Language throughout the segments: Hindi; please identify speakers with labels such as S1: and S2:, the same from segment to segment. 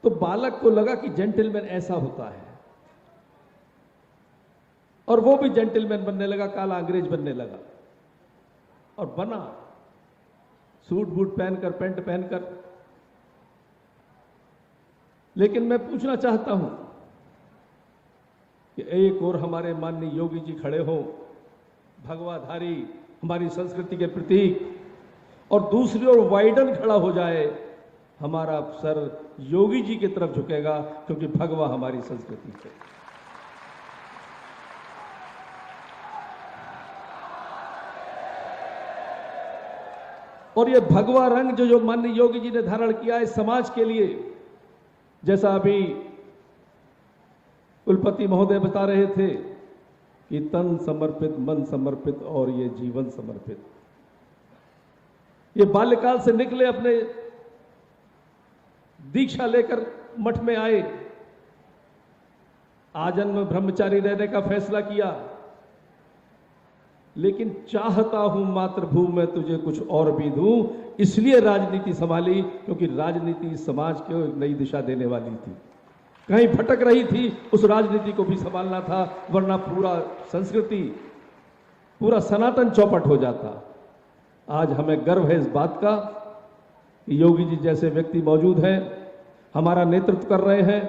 S1: तो बालक को लगा कि जेंटलमैन ऐसा होता है, और वो भी जेंटलमैन बनने लगा, काला अंग्रेज बनने लगा, और बना, सूट बूट पहनकर, पैंट पहनकर। लेकिन मैं पूछना चाहता हूं कि एक और हमारे माननीय योगी जी खड़े हों, भगवाधारी, हमारी संस्कृति के प्रतीक, और दूसरी ओर वाइडन खड़ा हो जाए, हमारा सर योगी जी की तरफ झुकेगा, क्योंकि भगवा हमारी संस्कृति है। और ये भगवा रंग जो माननीय योगी जी ने धारण किया है समाज के लिए, जैसा अभी कुलपति महोदय बता रहे थे कि तन समर्पित, मन समर्पित और ये जीवन समर्पित। ये बाल्यकाल से निकले, अपने दीक्षा लेकर मठ में आए, आजन्म ब्रह्मचारी रहने का फैसला किया, लेकिन चाहता हूं मातृभूमि में तुझे कुछ और भी दूं, इसलिए राजनीति संभाली, क्योंकि राजनीति समाज को एक नई दिशा देने वाली थी। कहीं भटक रही थी, उस राजनीति को भी संभालना था, वरना पूरा संस्कृति, पूरा सनातन चौपट हो जाता। आज हमें गर्व है इस बात का कि योगी जी जैसे व्यक्ति मौजूद हैं, हमारा नेतृत्व कर रहे हैं,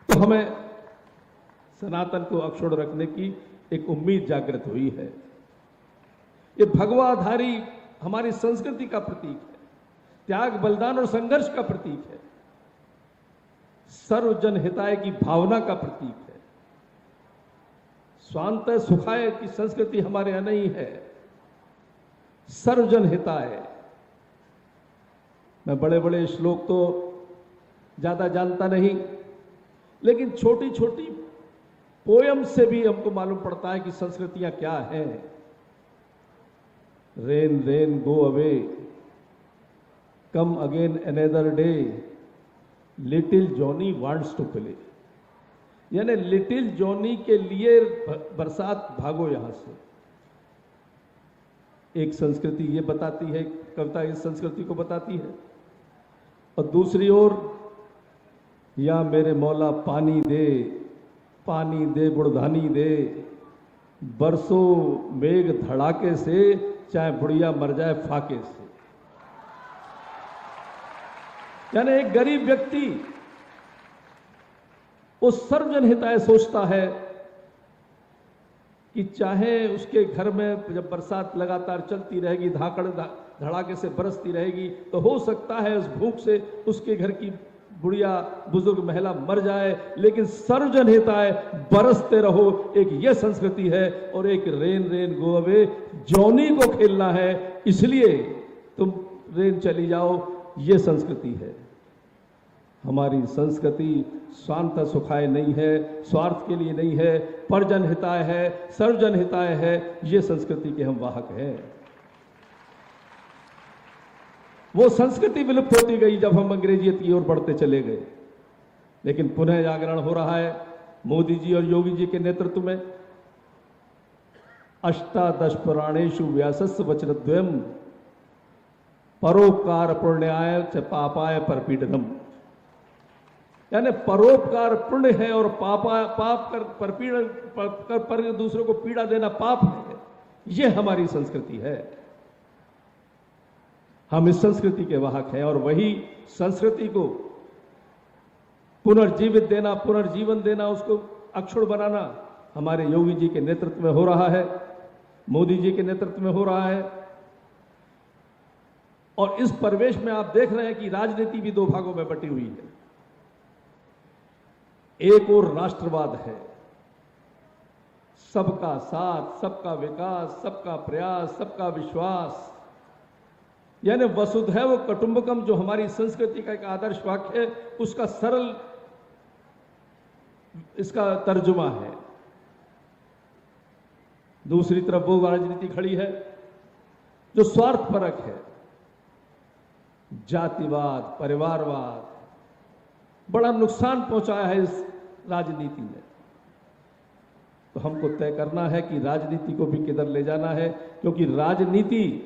S1: तो हमें सनातन को अक्षुण्ण रखने की एक उम्मीद जागृत हुई है। ये भगवाधारी हमारी संस्कृति का प्रतीक है, त्याग, बलिदान और संघर्ष का प्रतीक है, सर्वजन हिताय की भावना का प्रतीक है, स्वांतः सुखाय की संस्कृति हमारे यहां नहीं है, सर्वजन हिताय। मैं बड़े बड़े श्लोक तो ज्यादा जानता नहीं, लेकिन छोटी छोटी पोयम से भी हमको मालूम पड़ता है कि संस्कृतियां क्या हैं। Rain rain go away, come again another day, little Johnny wants to play. यानी लिटिल जॉनी के लिए बरसात भागो यहां से। एक संस्कृति ये बताती है, कविता इस संस्कृति को बताती है, और दूसरी ओर, या मेरे मौला पानी दे, पानी दे गुड़धानी दे, बरसों मेघ धड़ाके से, चाहे बुढ़िया मर जाए फाके से। यानी एक गरीब व्यक्ति वो सर्वजन हिताय सोचता है कि चाहे उसके घर में जब बरसात लगातार चलती रहेगी, धाकड़ धड़ाके से बरसती रहेगी, तो हो सकता है उस भूख से उसके घर की बुढ़िया बुजुर्ग महिला मर जाए, लेकिन सर्वजन हिताय बरसते रहो, एक ये संस्कृति है। और एक rain rain go away, Johnny को खेलना है, इसलिए तुम रेन चली जाओ, ये संस्कृति है। हमारी संस्कृति स्वांत सुखाय नहीं है, स्वार्थ के लिए नहीं है, परजन हिताय है, सर्वजन हिताय है, ये संस्कृति के हम वाहक हैं। वो संस्कृति विलुप्त होती गई जब हम अंग्रेजियत की ओर बढ़ते चले गए, लेकिन पुनः जागरण हो रहा है मोदी जी और योगी जी के नेतृत्व में। अष्टादश पुराणेषु व्यासस्य वचनद्वयम् परोपकार पुण्याय च पापाय परपीडनम। यानी परोपकार पुण्य है और पाप कर परपीड़न पर दूसरों को पीड़ा देना पाप है। यह हमारी संस्कृति है, हम इस संस्कृति के वाहक हैं, और वही संस्कृति को पुनर्जीवित देना, पुनर्जीवन देना, उसको अक्षुण्ण बनाना हमारे योगी जी के नेतृत्व में हो रहा है, मोदी जी के नेतृत्व में हो रहा है। और इस परिवेश में आप देख रहे हैं कि राजनीति भी दो भागों में बटी हुई है। एक और राष्ट्रवाद है, सबका साथ, सबका विकास, सबका प्रयास, सबका विश्वास, यानी वसुधैव कुटुंबकम जो हमारी संस्कृति का एक आदर्श वाक्य है, उसका सरल इसका तर्जुमा है। दूसरी तरफ वो राजनीति खड़ी है जो स्वार्थपरक है, जातिवाद, परिवारवाद, बड़ा नुकसान पहुंचाया है इस राजनीति ने। तो हमको तय करना है कि राजनीति को भी किधर ले जाना है, क्योंकि राजनीति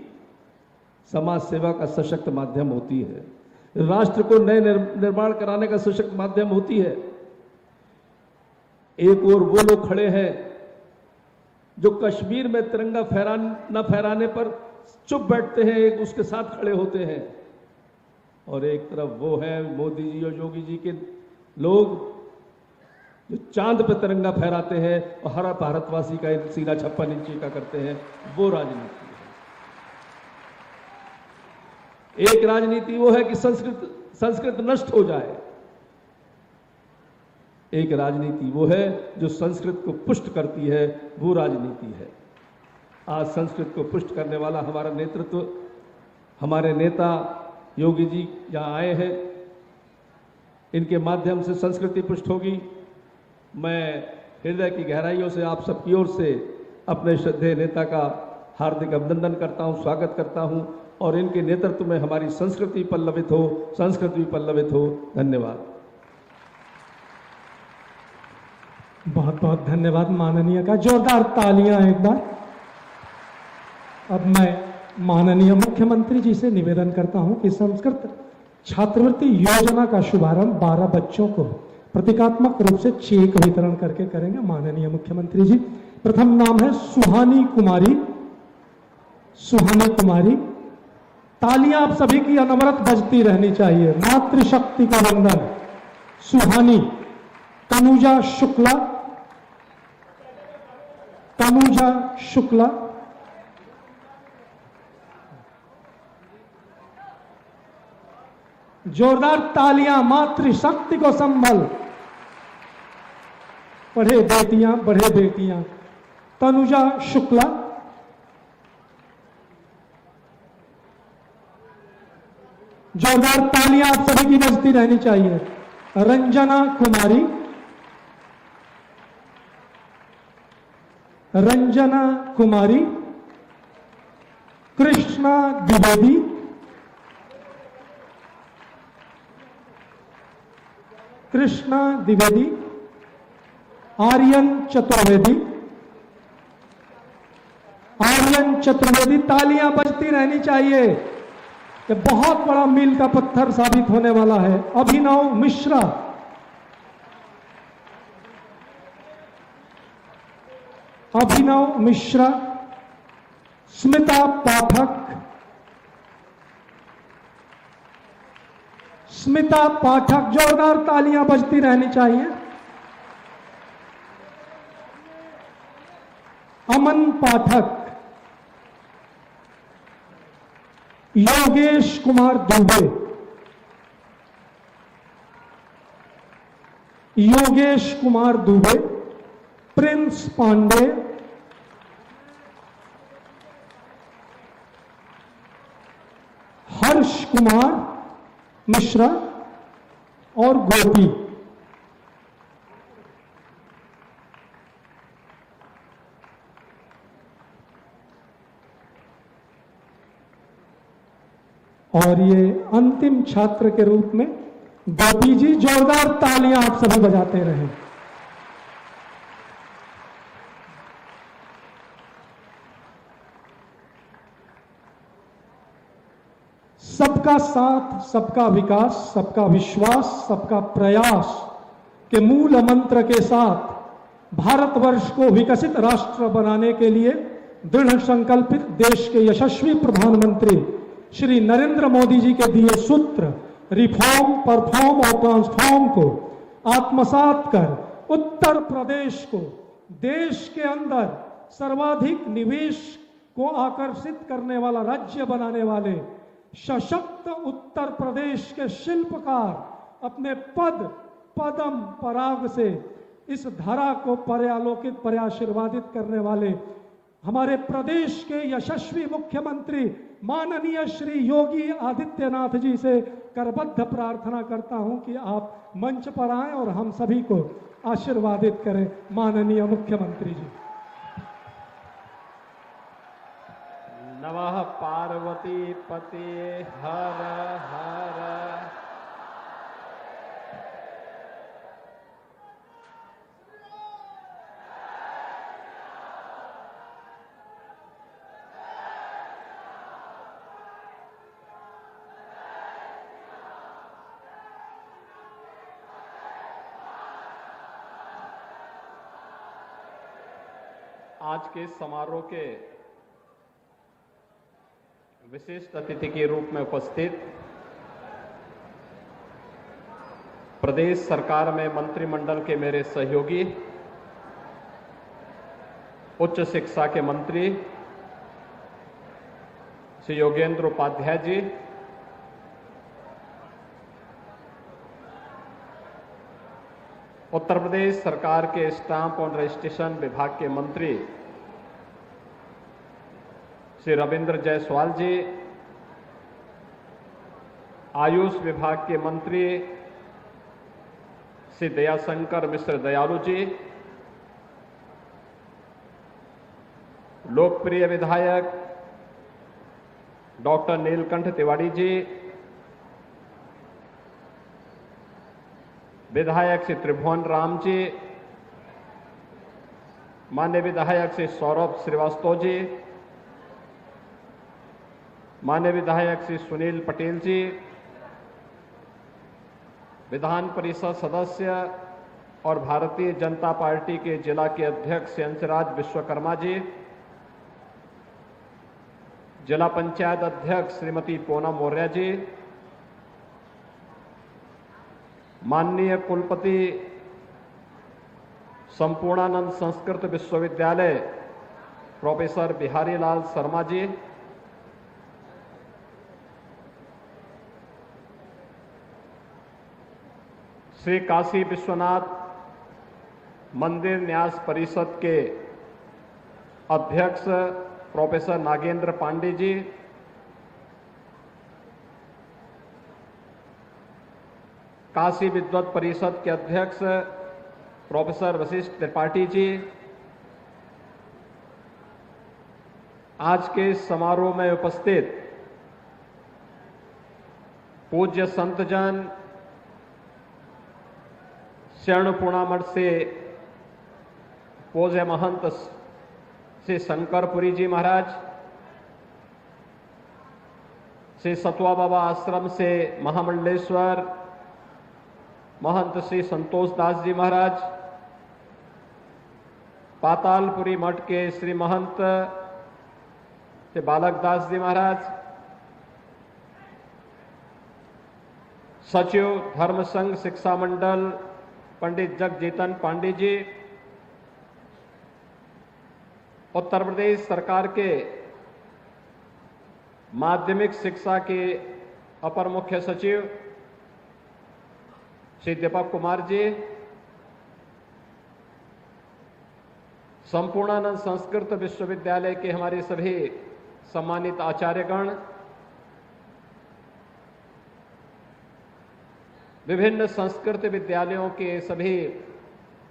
S1: समाज सेवा का सशक्त माध्यम होती है। राष्ट्र को नए निर्माण कराने का सशक्त माध्यम होती है। एक और वो लोग खड़े हैं जो कश्मीर में तिरंगा न फहराने पर चुप बैठते हैं, एक उसके साथ खड़े होते हैं, और एक तरफ वो है मोदी जी और योगी जी के लोग जो चांद पे तिरंगा फहराते हैं और हर भारतवासी का सीना 56 इंची का करते हैं। वो राजनीति है। एक राजनीति वो है कि संस्कृत नष्ट हो जाए, एक राजनीति वो है जो संस्कृत को पुष्ट करती है, वो राजनीति है। आज संस्कृत को पुष्ट करने वाला हमारा नेतृत्व, हमारे नेता योगी जी यहाँ आए हैं, इनके माध्यम से संस्कृति पुष्ट होगी। मैं हृदय की गहराइयों से आप सबकी ओर से अपने श्रद्धेय नेता का हार्दिक अभिनंदन करता हूं, स्वागत करता हूं, और इनके नेतृत्व में हमारी संस्कृति पल्लवित हो, संस्कृति भी पल्लवित हो। धन्यवाद।
S2: बहुत बहुत धन्यवाद माननीय का, जोरदार तालियां एक बार। अब मैं माननीय मुख्यमंत्री जी से निवेदन करता हूं कि संस्कृत छात्रवृत्ति योजना का शुभारंभ 12 बच्चों को प्रतीकात्मक रूप से चेक वितरण करके करेंगे माननीय मुख्यमंत्री जी। प्रथम नाम है सुहानी कुमारी। सुहानी कुमारी, तालियां आप सभी की अनवरत बजती रहनी चाहिए। मातृशक्ति का वंदन। सुहानी। तनुजा शुक्ला। तनुजा शुक्ला। जोरदार तालियां। मातृशक्ति को संबल। पढ़े बेटियां, बढ़े बेटियां। तनुजा शुक्ला। जोरदार तालियां आप सभी की बजती रहनी चाहिए। रंजना कुमारी। रंजना कुमारी। कृष्णा द्विवेदी। कृष्णा द्विवेदी। आर्यन चतुर्वेदी। आर्यन चतुर्वेदी। तालियां बजती रहनी चाहिए, ये बहुत बड़ा मील का पत्थर साबित होने वाला है। अभिनव मिश्रा। अभिनव मिश्रा। स्मिता पाठक। स्मिता पाठक। जोरदार तालियां बजती रहनी चाहिए। अमन पाठक। योगेश कुमार दुबे। योगेश कुमार दुबे। प्रिंस पांडे। हर्ष कुमार मिश्रा और गोपी। और ये अंतिम छात्र के रूप में गोपी जी। जोरदार तालियां आप सभी बजाते रहें। सबका साथ, सबका विकास, सबका विश्वास, सबका प्रयास के मूल मंत्र के साथ भारतवर्ष को विकसित राष्ट्र बनाने के लिए दृढ़ संकल्पित देश के यशस्वी प्रधानमंत्री श्री नरेंद्र मोदी जी के दिए सूत्र रिफॉर्म, परफॉर्म और ट्रांसफॉर्म को आत्मसात कर उत्तर प्रदेश को देश के अंदर सर्वाधिक निवेश को आकर्षित करने वाला राज्य बनाने वाले सशक्त उत्तर प्रदेश के शिल्पकार अपने पदम पराग से इस धरा को पर्यालोकित, पर्याशीर्वादित करने वाले हमारे प्रदेश के यशस्वी मुख्यमंत्री माननीय श्री योगी आदित्यनाथ जी से करबद्ध प्रार्थना करता हूं कि आप मंच पर आएं और हम सभी को आशीर्वादित करें। माननीय मुख्यमंत्री जी।
S3: नमः पार्वती पते हर हर। आज के समारोह के विशिष्ट अतिथि के रूप में उपस्थित प्रदेश सरकार में मंत्रिमंडल के मेरे सहयोगी, उच्च शिक्षा के मंत्री श्री योगेंद्र उपाध्याय जी, उत्तर प्रदेश सरकार के स्टाम्प और रजिस्ट्रेशन विभाग के मंत्री श्री रविंद्र जायसवाल जी, आयुष विभाग के मंत्री श्री दयाशंकर मिश्र दयालु जी, लोकप्रिय विधायक डॉक्टर नीलकंठ तिवारी जी, विधायक श्री त्रिभुवन राम जी, माननीय विधायक श्री सौरभ श्रीवास्तव जी, माननीय विधायक श्री सुनील पटेल जी, विधान परिषद सदस्य और भारतीय जनता पार्टी के जिला के अध्यक्ष अंशराज विश्वकर्मा जी, जिला पंचायत अध्यक्ष श्रीमती पूनम मौर्य जी, माननीय कुलपति संपूर्णानंद संस्कृत विश्वविद्यालय प्रोफेसर बिहारी लाल शर्मा जी, श्री काशी विश्वनाथ मंदिर न्यास परिषद के अध्यक्ष प्रोफेसर नागेंद्र पांडे जी, काशी विद्वत परिषद के अध्यक्ष प्रोफेसर वशिष्ठ त्रिपाठी जी, आज के समारोह में उपस्थित पूज्य संतजन, शरणपुणा मठ से पूज्य महंत श्री शंकरपुरी जी महाराज, श्री सतवा बाबा आश्रम से महामंडलेश्वर महंत श्री संतोष दास जी महाराज, पातालपुरी मठ के श्री महंत श्री बालक दास जी महाराज, सचिव धर्म संघ शिक्षा मंडल पंडित जगजीतन पांडे जी, उत्तर प्रदेश सरकार के माध्यमिक शिक्षा के अपर मुख्य सचिव श्री दीपक कुमार जी, संपूर्णानंद संस्कृत विश्वविद्यालय के हमारे सभी सम्मानित आचार्यगण, विभिन्न संस्कृत विद्यालयों के सभी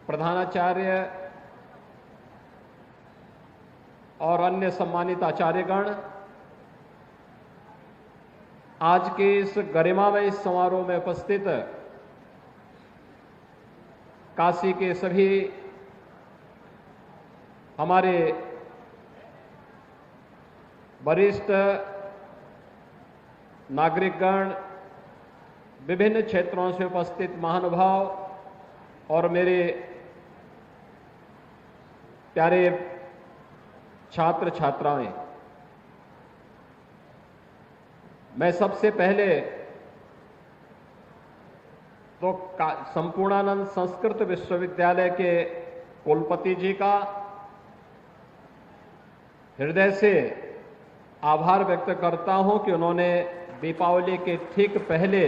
S3: प्रधानाचार्य और अन्य सम्मानित आचार्यगण, आज के इस गरिमामय समारोह में उपस्थित काशी के सभी हमारे वरिष्ठ नागरिकगण, विभिन्न क्षेत्रों से उपस्थित महानुभाव और मेरे प्यारे छात्र छात्राएं, मैं सबसे पहले तो संपूर्णानंद संस्कृत विश्वविद्यालय के कुलपति जी का हृदय से आभार व्यक्त करता हूं कि उन्होंने दीपावली के ठीक पहले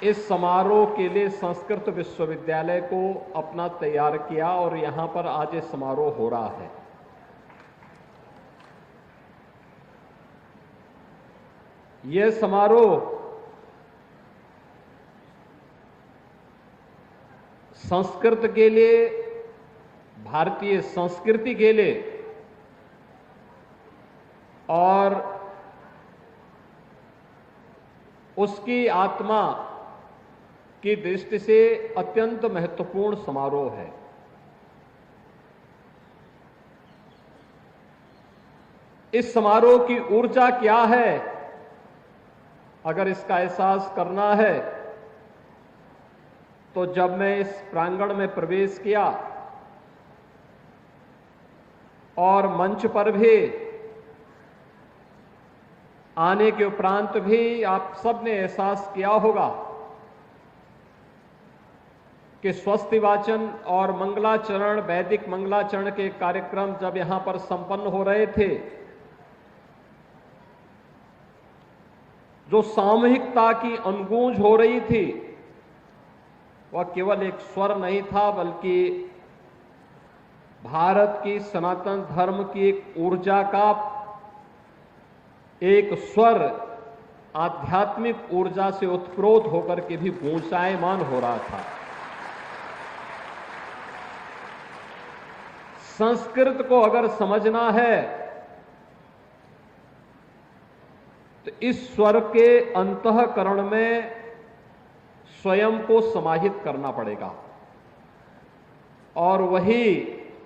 S3: इस समारोह के लिए संस्कृत विश्वविद्यालय को अपना तैयार किया और यहां पर आज ये समारोह हो रहा है। यह समारोह संस्कृत के लिए, भारतीय संस्कृति के लिए और उसकी आत्मा की दृष्टि से अत्यंत महत्वपूर्ण समारोह है। इस समारोह की ऊर्जा क्या है, अगर इसका एहसास करना है तो जब मैं इस प्रांगण में प्रवेश किया और मंच पर भी आने के उपरांत भी आप सबने एहसास किया होगा कि स्वस्ति वाचन और मंगलाचरण, वैदिक मंगलाचरण के कार्यक्रम जब यहां पर संपन्न हो रहे थे, जो सामूहिकता की अनगूंज हो रही थी, वह केवल एक स्वर नहीं था, बल्कि भारत की सनातन धर्म की एक ऊर्जा का एक स्वर आध्यात्मिक ऊर्जा से उत्प्रोत होकर के भी गूंजायमान हो रहा था। संस्कृत को अगर समझना है तो इस स्वर के अंतःकरण में स्वयं को समाहित करना पड़ेगा, और वही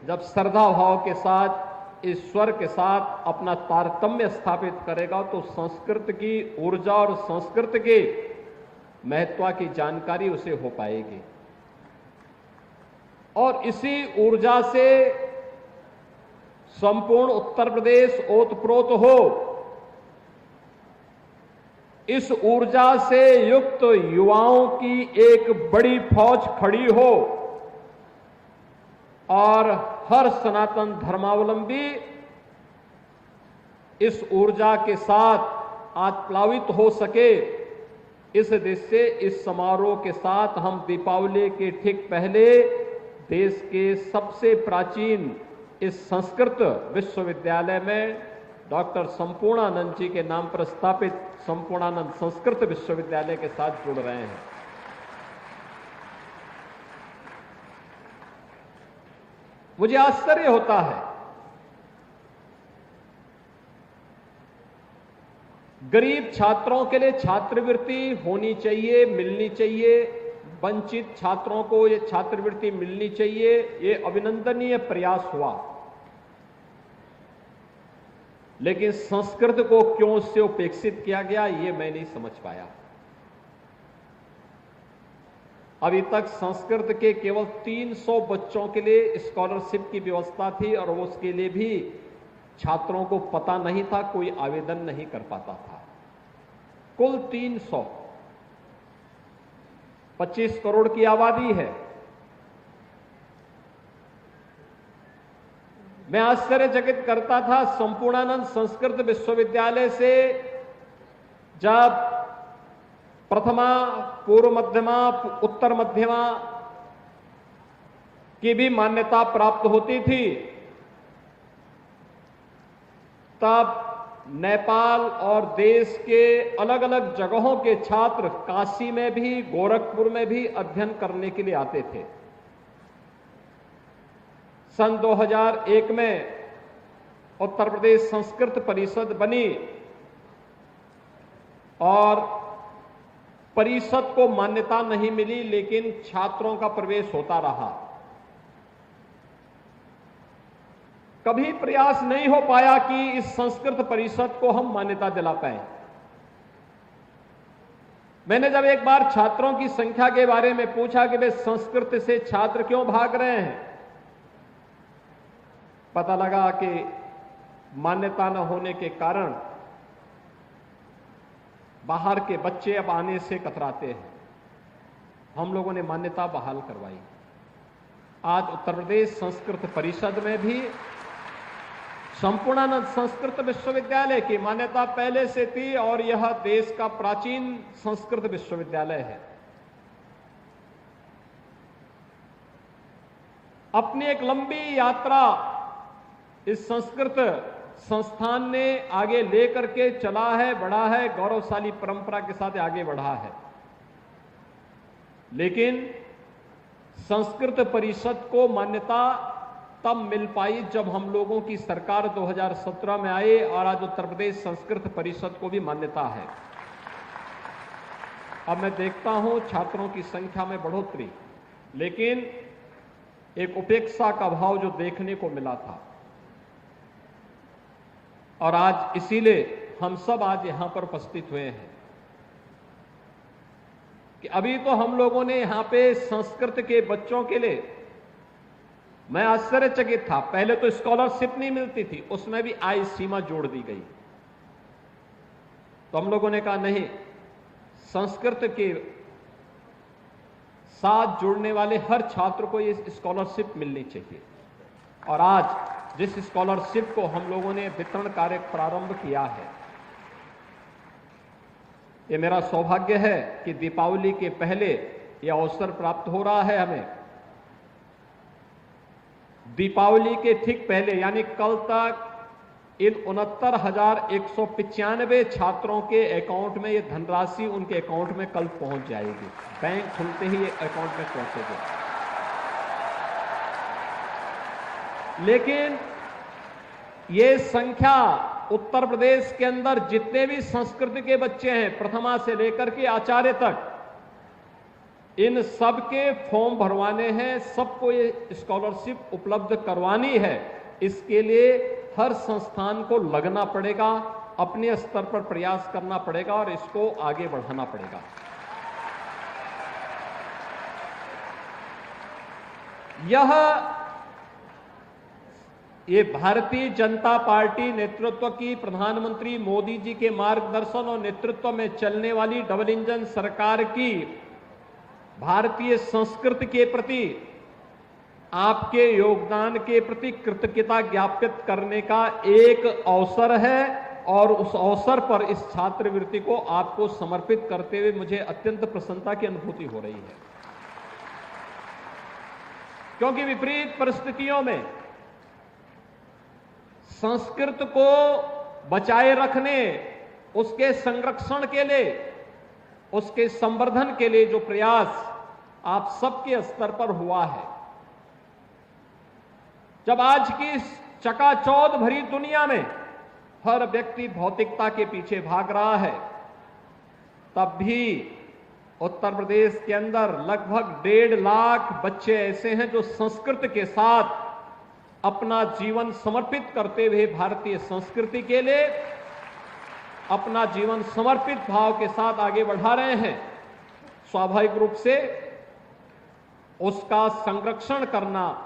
S3: जब श्रद्धा भाव के साथ इस स्वर के साथ अपना तारतम्य स्थापित करेगा तो संस्कृत की ऊर्जा और संस्कृत के महत्व की जानकारी उसे हो पाएगी। और इसी ऊर्जा से संपूर्ण उत्तर प्रदेश ओतप्रोत हो, इस ऊर्जा से युक्त युवाओं की एक बड़ी फौज खड़ी हो और हर सनातन धर्मावलंबी इस ऊर्जा के साथ आप्लावित हो सके। इस दृष्टि से इस समारोह के साथ हम दीपावली के ठीक पहले देश के सबसे प्राचीन इस संस्कृत विश्वविद्यालय में डॉक्टर संपूर्णानंद जी के नाम पर स्थापित संपूर्णानंद संस्कृत विश्वविद्यालय के साथ जुड़ रहे हैं। मुझे आश्चर्य होता है, गरीब छात्रों के लिए छात्रवृत्ति होनी चाहिए, मिलनी चाहिए, वंचित छात्रों को ये छात्रवृत्ति मिलनी चाहिए, ये अभिनंदनीय प्रयास हुआ, लेकिन संस्कृत को क्यों उससे उपेक्षित किया गया, ये मैं नहीं समझ पाया। अभी तक संस्कृत के केवल 300 बच्चों के लिए स्कॉलरशिप की व्यवस्था थी, और उसके लिए भी छात्रों को पता नहीं था, कोई आवेदन नहीं कर पाता था। कुल 300, 25 करोड़ की आबादी है। मैं आश्चर्यचकित करता था, संपूर्णानंद संस्कृत विश्वविद्यालय से जब प्रथमा, पूर्व मध्यमा, उत्तर मध्यमा की भी मान्यता प्राप्त होती थी, तब नेपाल और देश के अलग अलग जगहों के छात्र काशी में भी, गोरखपुर में भी अध्ययन करने के लिए आते थे। सन 2001 में उत्तर प्रदेश संस्कृत परिषद बनी और परिषद को मान्यता नहीं मिली, लेकिन छात्रों का प्रवेश होता रहा। कभी प्रयास नहीं हो पाया कि इस संस्कृत परिषद को हम मान्यता दिला पाए। मैंने जब एक बार छात्रों की संख्या के बारे में पूछा कि वे संस्कृत से छात्र क्यों भाग रहे हैं, पता लगा कि मान्यता न होने के कारण बाहर के बच्चे अब आने से कतराते हैं। हम लोगों ने मान्यता बहाल करवाई। आज उत्तर प्रदेश संस्कृत परिषद में भी संपूर्णानंद संस्कृत विश्वविद्यालय की मान्यता पहले से थी, और यह देश का प्राचीन संस्कृत विश्वविद्यालय है। अपनी एक लंबी यात्रा इस संस्कृत संस्थान ने आगे लेकर के चला है, बढ़ा है, गौरवशाली परंपरा के साथ आगे बढ़ा है। लेकिन संस्कृत परिषद को मान्यता तब मिल पाई जब हम लोगों की सरकार 2017 में आई, और आज उत्तर प्रदेश संस्कृत परिषद को भी मान्यता है। अब मैं देखता हूं छात्रों की संख्या में बढ़ोतरी, लेकिन एक उपेक्षा का भाव जो देखने को मिला था। और आज इसीलिए हम सब आज यहां पर उपस्थित हुए हैं कि अभी तो हम लोगों ने यहां पे संस्कृत के बच्चों के लिए मैं आश्चर्यचकित था। पहले तो स्कॉलरशिप नहीं मिलती थी, उसमें भी आय सीमा जोड़ दी गई। तो हम लोगों ने कहा नहीं, संस्कृत के साथ जुड़ने वाले हर छात्र को ये स्कॉलरशिप मिलनी चाहिए। और आज जिस स्कॉलरशिप को हम लोगों ने वितरण कार्य प्रारंभ किया है, ये मेरा सौभाग्य है कि दीपावली के पहले यह अवसर प्राप्त हो रहा है हमें। दीपावली के ठीक पहले यानी कल तक इन 69,195 छात्रों के अकाउंट में ये धनराशि उनके अकाउंट में कल पहुंच जाएगी। बैंक खुलते ही ये अकाउंट में पहुंचेगी। लेकिन ये संख्या उत्तर प्रदेश के अंदर जितने भी संस्कृत के बच्चे हैं, प्रथमा से लेकर के आचार्य तक, इन सब के फॉर्म भरवाने हैं, सबको ये स्कॉलरशिप उपलब्ध करवानी है। इसके लिए हर संस्थान को लगना पड़ेगा, अपने स्तर पर प्रयास करना पड़ेगा और इसको आगे बढ़ाना पड़ेगा। ये भारतीय जनता पार्टी नेतृत्व की, प्रधानमंत्री मोदी जी के मार्गदर्शन और नेतृत्व में चलने वाली डबल इंजन सरकार की भारतीय संस्कृति के प्रति, आपके योगदान के प्रति कृतज्ञता ज्ञापित करने का एक अवसर है। और उस अवसर पर इस छात्रवृत्ति को आपको समर्पित करते हुए मुझे अत्यंत प्रसन्नता की अनुभूति हो रही है। क्योंकि विपरीत परिस्थितियों में संस्कृत को बचाए रखने, उसके संरक्षण के लिए, उसके संवर्धन के लिए जो प्रयास आप सबके स्तर पर हुआ है, जब आज की इस चकाचौंध भरी दुनिया में हर व्यक्ति भौतिकता के पीछे भाग रहा है, तब भी उत्तर प्रदेश के अंदर लगभग 1.5 लाख बच्चे ऐसे हैं जो संस्कृत के साथ अपना जीवन समर्पित करते हुए भारतीय संस्कृति के लिए अपना जीवन समर्पित भाव के साथ आगे बढ़ा रहे हैं। स्वाभाविक रूप से उसका संरक्षण करना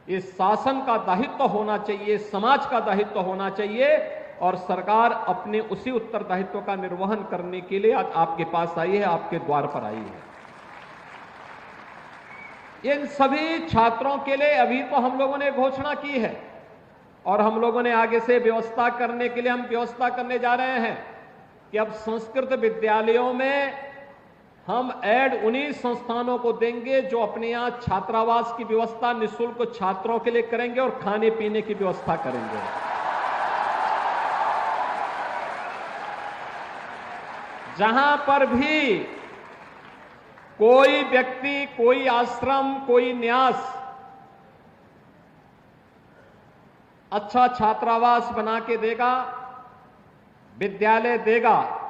S3: इस शासन का दायित्व होना चाहिए, समाज का दायित्व होना चाहिए। और सरकार अपने उसी उत्तरदायित्व का निर्वहन करने के लिए आज आपके पास आई है, आपके द्वार पर आई है। इन सभी छात्रों के लिए अभी तो हम लोगों ने घोषणा की है और हम लोगों ने आगे से व्यवस्था करने के लिए हम व्यवस्था करने जा रहे हैं कि अब संस्कृत विद्यालयों में हम ऐड उन्हीं संस्थानों को देंगे जो अपने यहां छात्रावास की व्यवस्था निःशुल्क छात्रों के लिए करेंगे और खाने पीने की व्यवस्था करेंगे। जहां पर भी कोई व्यक्ति, कोई आश्रम, कोई न्यास अच्छा छात्रावास बना के देगा, विद्यालय देगा,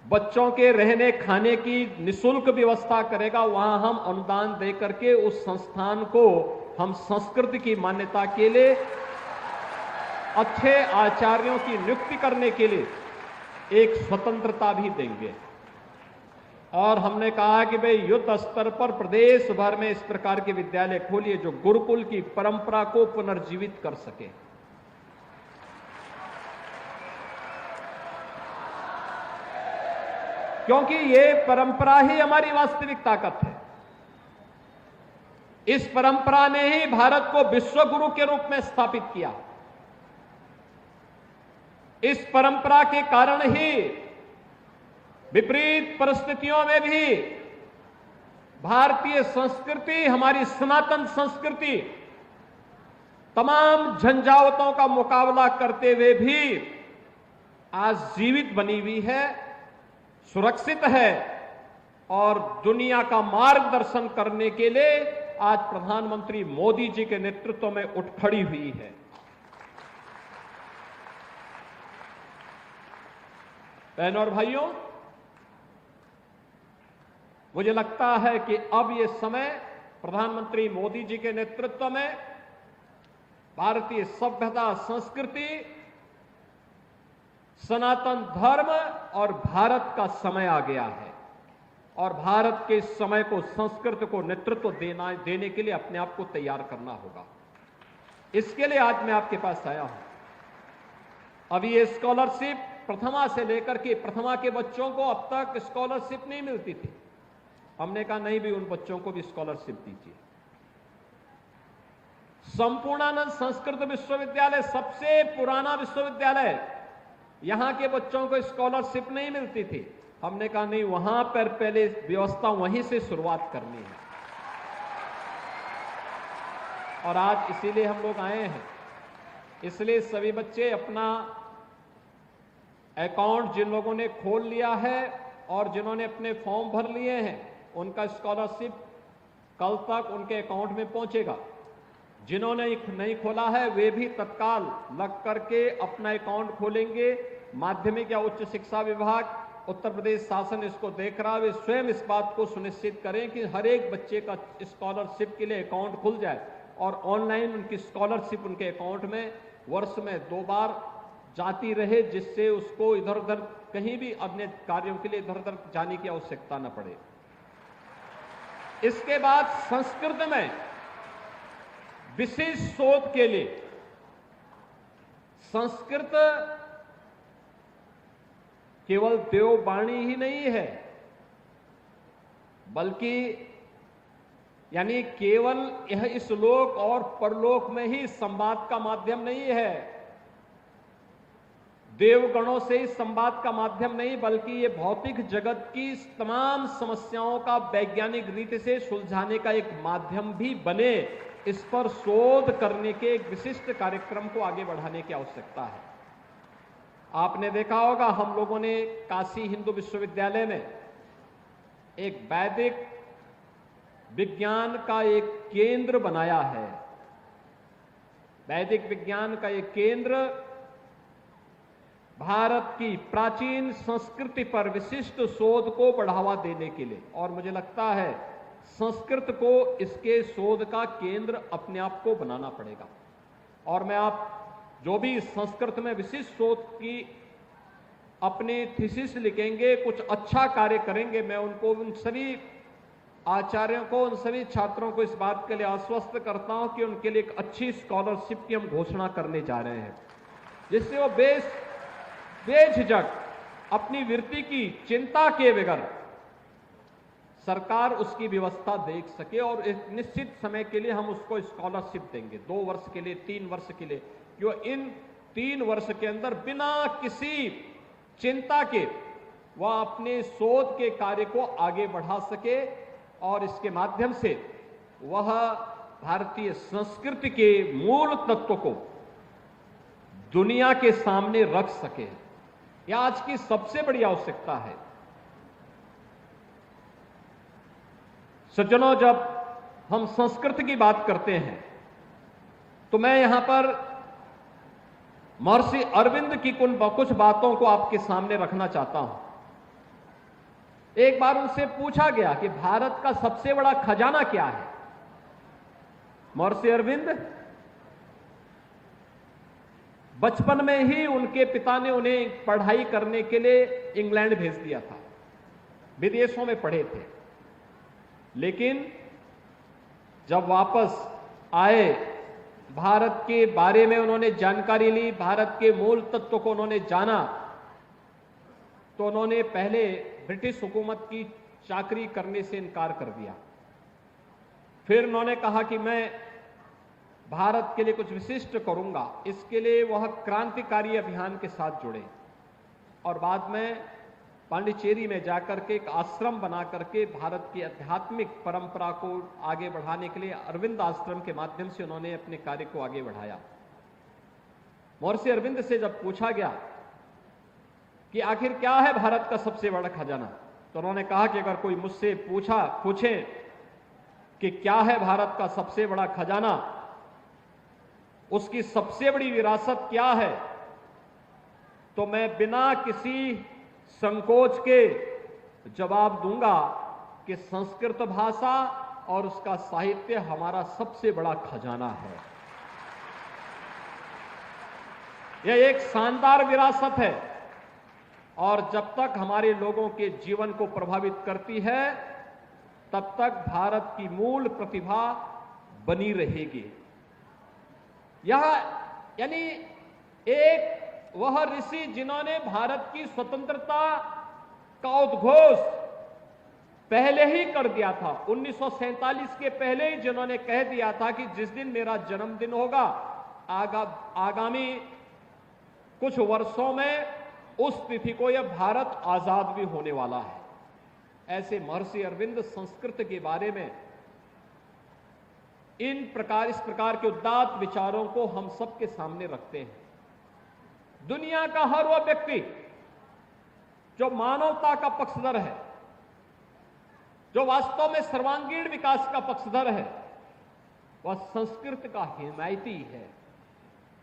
S3: बच्चों के रहने खाने की निःशुल्क व्यवस्था करेगा, वहां हम अनुदान दे करके उस संस्थान को हम संस्कृत की मान्यता के लिए अच्छे आचार्यों की नियुक्ति करने के लिए एक स्वतंत्रता भी देंगे। और हमने कहा कि भाई युद्ध स्तर पर प्रदेश भर में इस प्रकार के विद्यालय खोलिए जो गुरुकुल की परंपरा को पुनर्जीवित कर सके। क्योंकि ये परंपरा ही हमारी वास्तविक ताकत है। इस परंपरा ने ही भारत को विश्व गुरु के रूप में स्थापित किया। इस परंपरा के कारण ही विपरीत परिस्थितियों में भी भारतीय संस्कृति, हमारी सनातन संस्कृति तमाम झंझावतों का मुकाबला करते हुए भी आज जीवित बनी हुई है, सुरक्षित है और दुनिया का मार्गदर्शन करने के लिए आज प्रधानमंत्री मोदी जी के नेतृत्व में उठ खड़ी हुई है। बहनों और भाइयों, मुझे लगता है कि अब ये समय प्रधानमंत्री मोदी जी के नेतृत्व में भारतीय सभ्यता, संस्कृति, सनातन धर्म और भारत का समय आ गया है। और भारत के इस समय को, संस्कृत को नेतृत्व देने के लिए अपने आप को तैयार करना होगा। इसके लिए आज मैं आपके पास आया हूं। अभी ये स्कॉलरशिप प्रथमा से लेकर के, प्रथमा के बच्चों को अब तक स्कॉलरशिप नहीं मिलती थी। हमने कहा नहीं भी, उन बच्चों को भी स्कॉलरशिप दीजिए। संपूर्णानंद संस्कृत विश्वविद्यालय सबसे पुराना विश्वविद्यालय, यहां के बच्चों को स्कॉलरशिप नहीं मिलती थी। हमने कहा नहीं, वहां पर पहले व्यवस्था वहीं से शुरुआत करनी है। और आज इसीलिए हम लोग आए हैं। इसलिए सभी बच्चे अपना अकाउंट जिन लोगों ने खोल लिया है और जिन्होंने अपने फॉर्म भर लिए हैं, उनका स्कॉलरशिप कल तक उनके अकाउंट में पहुंचेगा। जिन्होंने नहीं खोला है वे भी तत्काल लग करके अपना अकाउंट खोलेंगे। माध्यमिक या उच्च शिक्षा विभाग, उत्तर प्रदेश शासन इसको देख रहा है। वे स्वयं इस बात को सुनिश्चित करें कि हर एक बच्चे का स्कॉलरशिप के लिए अकाउंट खुल जाए और ऑनलाइन उनकी स्कॉलरशिप उनके अकाउंट में वर्ष में 2 बार जाती रहे, जिससे उसको इधर उधर कहीं भी अन्य कार्यों के लिए इधर उधर जाने की आवश्यकता न पड़े। इसके बाद संस्कृत में विशेष शोध के लिए, संस्कृत केवल देववाणी ही नहीं है, बल्कि यानी केवल यह इस लोक और परलोक में ही संवाद का माध्यम नहीं है, देवगणों से ही संवाद का माध्यम नहीं, बल्कि ये भौतिक जगत की तमाम समस्याओं का वैज्ञानिक रीति से सुलझाने का एक माध्यम भी बने। इस पर शोध करने के एक विशिष्ट कार्यक्रम को आगे बढ़ाने की आवश्यकता है। आपने देखा होगा, हम लोगों ने काशी हिंदू विश्वविद्यालय में एक वैदिक विज्ञान का एक केंद्र बनाया है। वैदिक विज्ञान का एक केंद्र भारत की प्राचीन संस्कृति पर विशिष्ट शोध को बढ़ावा देने के लिए, और मुझे लगता है संस्कृत को इसके शोध का केंद्र अपने आप को बनाना पड़ेगा। और मैं आप जो भी संस्कृत में विशिष्ट शोध की अपनी थीसिस लिखेंगे, कुछ अच्छा कार्य करेंगे, मैं उनको, उन सभी आचार्यों को, उन सभी छात्रों को इस बात के लिए आश्वस्त करता हूं कि उनके लिए एक अच्छी स्कॉलरशिप की हम घोषणा करने जा रहे हैं, जिससे वो बेझिझक अपनी वृत्ति की चिंता के बगैर सरकार उसकी व्यवस्था देख सके। और एक निश्चित समय के लिए हम उसको स्कॉलरशिप देंगे, 2 वर्ष के लिए, 3 वर्ष के लिए, क्यों इन 3 वर्ष के अंदर बिना किसी चिंता के वह अपने शोध के कार्य को आगे बढ़ा सके और इसके माध्यम से वह भारतीय संस्कृति के मूल तत्व को दुनिया के सामने रख सके। यह आज की सबसे बड़ी आवश्यकता है। सज्जनों, जब हम संस्कृत की बात करते हैं तो मैं यहां पर महर्षि अरविंद की कुछ बातों को आपके सामने रखना चाहता हूं। एक बार उनसे पूछा गया कि भारत का सबसे बड़ा खजाना क्या है। महर्षि अरविंद बचपन में ही उनके पिता ने उन्हें पढ़ाई करने के लिए इंग्लैंड भेज दिया था, विदेशों में पढ़े थे। लेकिन जब वापस आए, भारत के बारे में उन्होंने जानकारी ली, भारत के मूल तत्व को उन्होंने जाना, तो उन्होंने पहले ब्रिटिश हुकूमत की चाकरी करने से इनकार कर दिया। फिर उन्होंने कहा कि मैं भारत के लिए कुछ विशिष्ट करूंगा। इसके लिए वह क्रांतिकारी अभियान के साथ जुड़े और बाद में पांडिचेरी में जाकर के एक आश्रम बना करके भारत की आध्यात्मिक परंपरा को आगे बढ़ाने के लिए अरविंद आश्रम के माध्यम से उन्होंने अपने कार्य को आगे बढ़ाया। महर्षि अरविंद से जब पूछा गया कि आखिर क्या है भारत का सबसे बड़ा खजाना, तो उन्होंने कहा कि अगर कोई मुझसे पूछे कि क्या है भारत का सबसे बड़ा खजाना, उसकी सबसे बड़ी विरासत क्या है, तो मैं बिना किसी संकोच के जवाब दूंगा कि संस्कृत भाषा और उसका साहित्य हमारा सबसे बड़ा खजाना है। यह एक शानदार विरासत है और जब तक हमारे लोगों के जीवन को प्रभावित करती है, तब तक भारत की मूल प्रतिभा बनी रहेगी। यह यानी एक वह ऋषि जिन्होंने भारत की स्वतंत्रता का उद्घोष पहले ही कर दिया था, 1947 के पहले ही जिन्होंने कह दिया था कि जिस दिन मेरा जन्मदिन होगा आगामी कुछ वर्षों में उस तिथि को यह भारत आजाद भी होने वाला है। ऐसे महर्षि अरविंद संस्कृत के बारे में इस प्रकार के उदात्त विचारों को हम सबके सामने रखते हैं। दुनिया का हर वह व्यक्ति जो मानवता का पक्षधर है, जो वास्तव में सर्वांगीण विकास का पक्षधर है, वह संस्कृत का हिमायती है।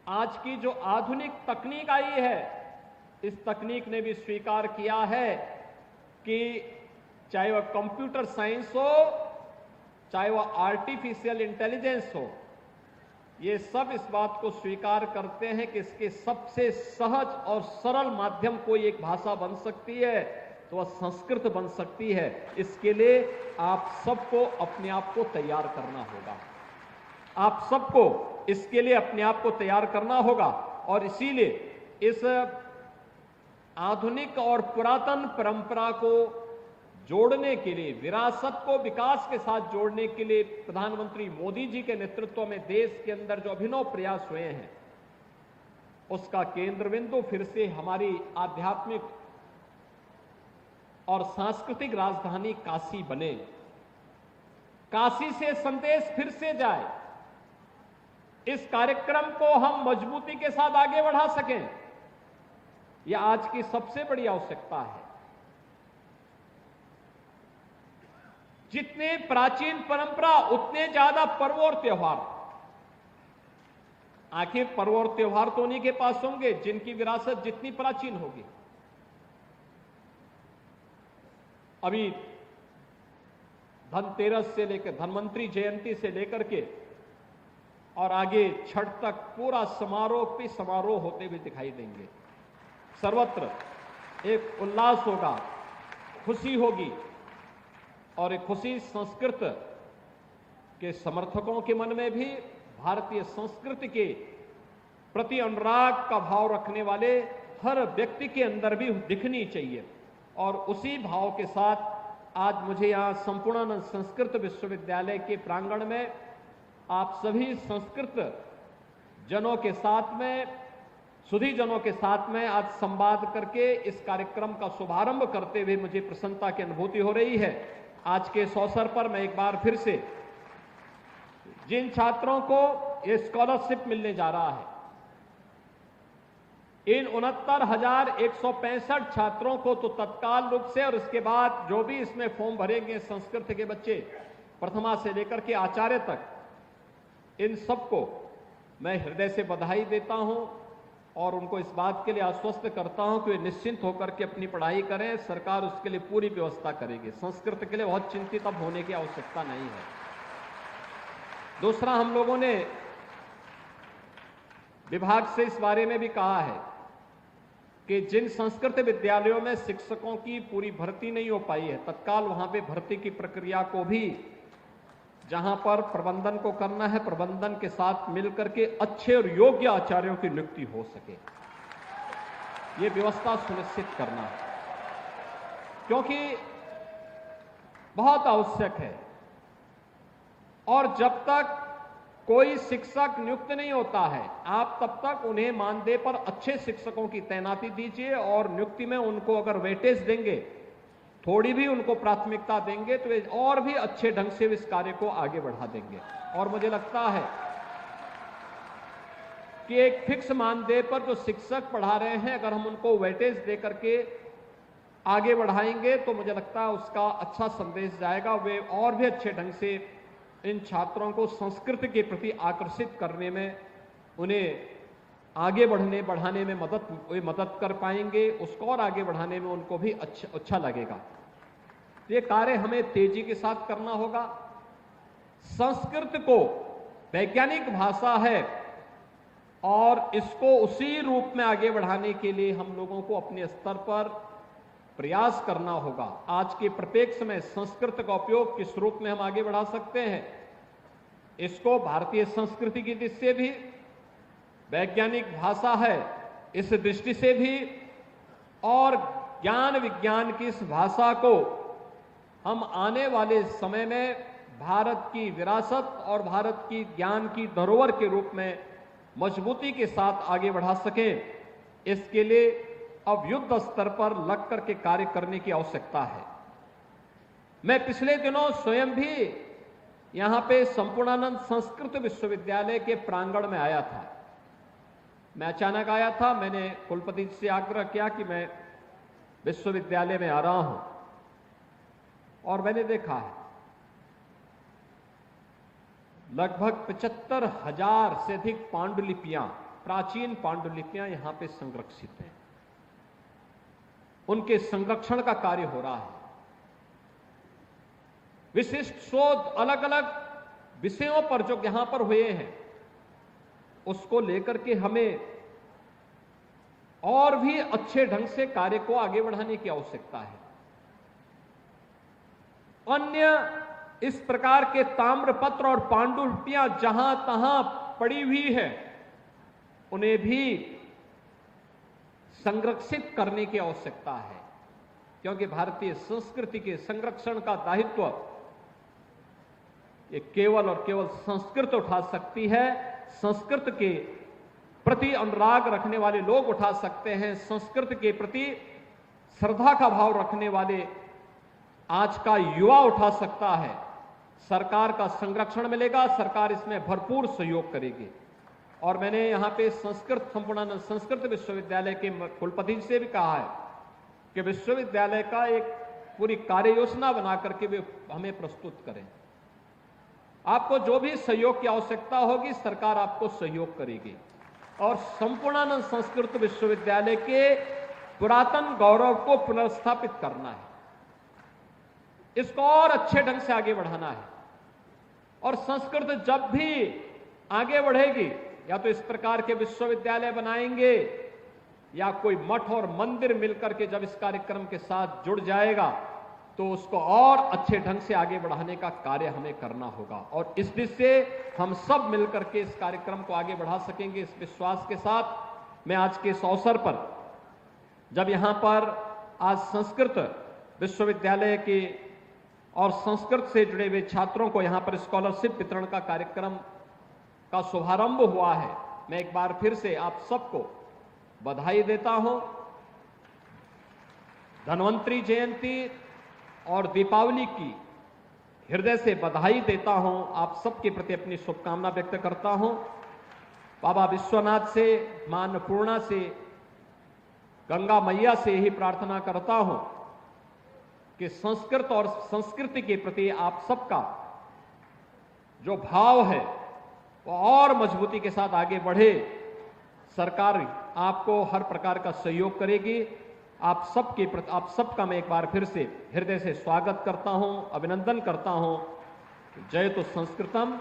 S3: आज की जो आधुनिक तकनीक आई है, इस तकनीक ने भी स्वीकार किया है कि चाहे वह कंप्यूटर साइंस हो, चाहे वह आर्टिफिशियल इंटेलिजेंस हो, ये सब इस बात को स्वीकार करते हैं कि इसके सबसे सहज और सरल माध्यम कोई एक भाषा बन सकती है तो वह संस्कृत बन सकती है। इसके लिए आप सबको अपने आप को तैयार करना होगा। आप सबको इसके लिए अपने आप को तैयार करना होगा और इसीलिए इस आधुनिक और पुरातन परंपरा को जोड़ने के लिए, विरासत को विकास के साथ जोड़ने के लिए प्रधानमंत्री मोदी जी के नेतृत्व में देश के अंदर जो अभिनव प्रयास हुए हैं, उसका केंद्र बिंदु फिर से हमारी आध्यात्मिक और सांस्कृतिक राजधानी काशी बने। काशी से संदेश फिर से जाए, इस कार्यक्रम को हम मजबूती के साथ आगे बढ़ा सकें, यह आज की सबसे बड़ी आवश्यकता है। जितने प्राचीन परंपरा उतने ज्यादा पर्व और त्योहार। आखिर पर्व और त्योहार तो उन्हीं के पास होंगे जिनकी विरासत जितनी प्राचीन होगी। अभी धनतेरस से लेकर धन्वंतरी जयंती से लेकर के और आगे छठ तक पूरा समारोह पे समारोह होते हुए दिखाई देंगे। सर्वत्र एक उल्लास होगा, खुशी होगी और एक खुशी संस्कृत के समर्थकों के मन में भी, भारतीय संस्कृति के प्रति अनुराग का भाव रखने वाले हर व्यक्ति के अंदर भी दिखनी चाहिए। और उसी भाव के साथ आज मुझे यहाँ संपूर्णानंद संस्कृत विश्वविद्यालय के प्रांगण में आप सभी संस्कृत जनों के साथ में, सुधी जनों के साथ में आज संवाद करके इस कार्यक्रम का शुभारंभ करते हुए मुझे प्रसन्नता की अनुभूति हो रही है। आज के इस अवसर पर मैं एक बार फिर से जिन छात्रों को ये स्कॉलरशिप मिलने जा रहा है, इन 69,165 छात्रों को तो तत्काल रूप से और इसके बाद जो भी इसमें फॉर्म भरेंगे संस्कृत के बच्चे प्रथमा से लेकर के आचार्य तक, इन सबको मैं हृदय से बधाई देता हूं और उनको इस बात के लिए आश्वस्त करता हूं कि वे निश्चिंत होकर के अपनी पढ़ाई करें। सरकार उसके लिए पूरी व्यवस्था करेगी। संस्कृत के लिए बहुत चिंतित अब होने की आवश्यकता नहीं है। दूसरा, हम लोगों ने विभाग से इस बारे में भी कहा है कि जिन संस्कृत विद्यालयों में शिक्षकों की पूरी भर्ती नहीं हो पाई है, तत्काल वहां पे भर्ती की प्रक्रिया को भी, जहां पर प्रबंधन को करना है, प्रबंधन के साथ मिलकर के अच्छे और योग्य आचार्यों की नियुक्ति हो सके, ये व्यवस्था सुनिश्चित करना है, क्योंकि बहुत आवश्यक है। और जब तक कोई शिक्षक नियुक्त नहीं होता है, आप तब तक उन्हें मानदेय पर अच्छे शिक्षकों की तैनाती दीजिए और नियुक्ति में उनको अगर वेटेज देंगे, थोड़ी भी उनको प्राथमिकता देंगे, तो वे और भी अच्छे ढंग से इस कार्य को आगे बढ़ा देंगे। और मुझे लगता है कि एक फिक्स मानदेय पर जो शिक्षक पढ़ा रहे हैं, अगर हम उनको वेटेज दे करके आगे बढ़ाएंगे तो मुझे लगता है उसका अच्छा संदेश जाएगा। वे और भी अच्छे ढंग से इन छात्रों को संस्कृत के प्रति आकर्षित करने में, उन्हें आगे बढ़ाने में मदद कर पाएंगे, उसको और आगे बढ़ाने में उनको भी अच्छा लगेगा। ये कार्य हमें तेजी के साथ करना होगा। संस्कृत को वैज्ञानिक भाषा है और इसको उसी रूप में आगे बढ़ाने के लिए हम लोगों को अपने स्तर पर प्रयास करना होगा। आज के परिप्रेक्ष्य में संस्कृत का उपयोग किस रूप में हम आगे बढ़ा सकते हैं, इसको भारतीय संस्कृति की दृष्टि से भी, वैज्ञानिक भाषा है इस दृष्टि से भी, और ज्ञान विज्ञान की इस भाषा को हम आने वाले समय में भारत की विरासत और भारत की ज्ञान की धरोहर के रूप में मजबूती के साथ आगे बढ़ा सकें, इसके लिए अब युद्ध स्तर पर लग करके कार्य करने की आवश्यकता है। मैं पिछले दिनों स्वयं भी यहां पे संपूर्णानंद संस्कृत विश्वविद्यालय के प्रांगण में आया था। मैं अचानक आया था, मैंने कुलपति जी से आग्रह किया कि मैं विश्वविद्यालय में आ रहा हूं, और मैंने देखा है लगभग 75,000 से अधिक पांडुलिपियां, प्राचीन पांडुलिपियां यहां पे संरक्षित हैं। उनके संरक्षण का कार्य हो रहा है। विशिष्ट शोध अलग अलग विषयों पर जो यहां पर हुए हैं, उसको लेकर के हमें और भी अच्छे ढंग से कार्य को आगे बढ़ाने की आवश्यकता है। अन्य इस प्रकार के ताम्रपत्र और पांडुलिपियां जहां तहां पड़ी हुई है, उन्हें भी संरक्षित करने की आवश्यकता है, क्योंकि भारतीय संस्कृति के संरक्षण का दायित्व ये केवल और केवल संस्कृत उठा सकती है। संस्कृत के प्रति अनुराग रखने वाले लोग उठा सकते हैं। संस्कृत के प्रति श्रद्धा का भाव रखने वाले आज का युवा उठा सकता है। सरकार का संरक्षण मिलेगा, सरकार इसमें भरपूर सहयोग करेगी। और मैंने यहां पे संपूर्णानंद संस्कृत विश्वविद्यालय के कुलपति से भी कहा है कि विश्वविद्यालय का एक पूरी कार्य योजना बना करके वे हमें प्रस्तुत करें। आपको जो भी सहयोग की आवश्यकता होगी, सरकार आपको सहयोग करेगी। और संपूर्णानंद संस्कृत विश्वविद्यालय के पुरातन गौरव को पुनर्स्थापित करना है, इसको और अच्छे ढंग से आगे बढ़ाना है। और संस्कृत जब भी आगे बढ़ेगी, या तो इस प्रकार के विश्वविद्यालय बनाएंगे, या कोई मठ और मंदिर मिलकर के जब इस कार्यक्रम के साथ जुड़ जाएगा, तो उसको और अच्छे ढंग से आगे बढ़ाने का कार्य हमें करना होगा। और इस दृष्टि से हम सब मिलकर के इस कार्यक्रम को आगे बढ़ा सकेंगे, इस विश्वास के साथ मैं आज के इस अवसर पर, जब यहां पर आज संस्कृत विश्वविद्यालय के और संस्कृत से जुड़े हुए छात्रों को यहां पर स्कॉलरशिप वितरण का कार्यक्रम का शुभारंभ हुआ है, मैं एक बार फिर से आप सबको बधाई देता हूं। धन्वंतरी जयंती और दीपावली की हृदय से बधाई देता हूं। आप सबके प्रति अपनी शुभकामना व्यक्त करता हूं। बाबा विश्वनाथ से, मां अन्नपूर्णा से, गंगा मैया से यही प्रार्थना करता हूं कि संस्कृत और संस्कृति के प्रति आप सबका जो भाव है वो और मजबूती के साथ आगे बढ़े। सरकार आपको हर प्रकार का सहयोग करेगी। आप सबका मैं एक बार फिर से हृदय से स्वागत करता हूं, अभिनंदन करता हूं। जय तो संस्कृतम,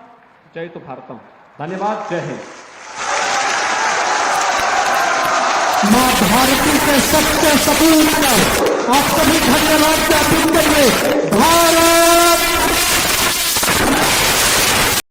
S3: जय तो भारतम। धन्यवाद। जय हिंद।
S2: मां भारती के सत्य सपूत का आप सभी धन्यवाद ज्ञापित करिए। भारत